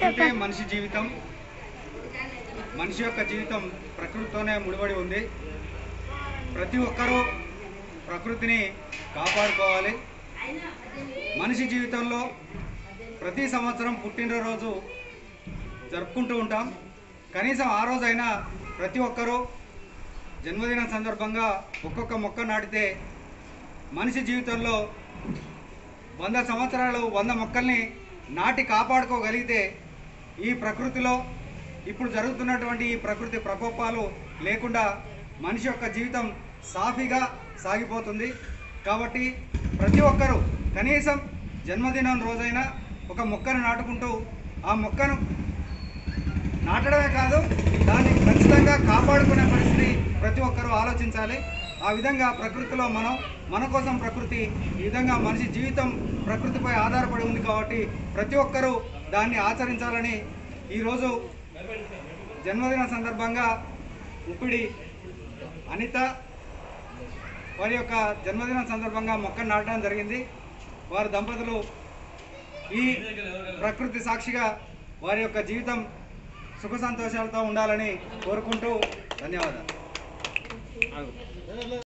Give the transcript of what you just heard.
ప్రకృతే మనిషి జీవితం. మనిషి యొక్క జీవితం ప్రకృతితోనే ముడిపడి ఉంది. ప్రతి ఒక్కరూ ప్రకృతిని కాపాడుకోవాలి. మనిషి జీవితంలో ప్రతి సంవత్సరం పుట్టినరోజు జరుపుకుంటూ ఉంటాం. కనీసం ఆ రోజైనా ప్రతి ఒక్కరూ జన్మదినం సందర్భంగా ఒక్కొక్క మొక్క నాటితే మనిషి జీవితంలో 100 సంవత్సరాలు 100 మొక్కల్ని నాటి కాపాడుకోగలిగితే ఈ ప్రకృతిలో ఇప్పుడు జరుగుతున్నటువంటి ఈ ప్రకృతి ప్రకోపాలు లేకుండా మనిషి యొక్క జీవితం సాఫీగా సాగిపోతుంది. కాబట్టి ప్రతి ఒక్కరూ కనీసం జన్మదినం రోజైనా ఒక మొక్కను నాటుకుంటూ ఆ మొక్కను నాటడమే కాదు, దాన్ని ఖచ్చితంగా కాపాడుకునే పరిస్థితి ప్రతి ఒక్కరూ ఆలోచించాలి. ఆ విధంగా ప్రకృతిలో మన కోసం ప్రకృతి, ఈ విధంగా మనిషి జీవితం ప్రకృతిపై ఆధారపడి ఉంది. కాబట్టి ప్రతి ఒక్కరూ దాన్ని ఆచరించాలని ఈరోజు జన్మదిన సందర్భంగా ఉప్పిడి అనిత వారి యొక్క జన్మదినం సందర్భంగా మొక్కను నాటడం జరిగింది. వారి దంపతులు ఈ ప్రకృతి సాక్షిగా వారి యొక్క జీవితం సుఖ సంతోషాలతో ఉండాలని కోరుకుంటూ ధన్యవాదాలు.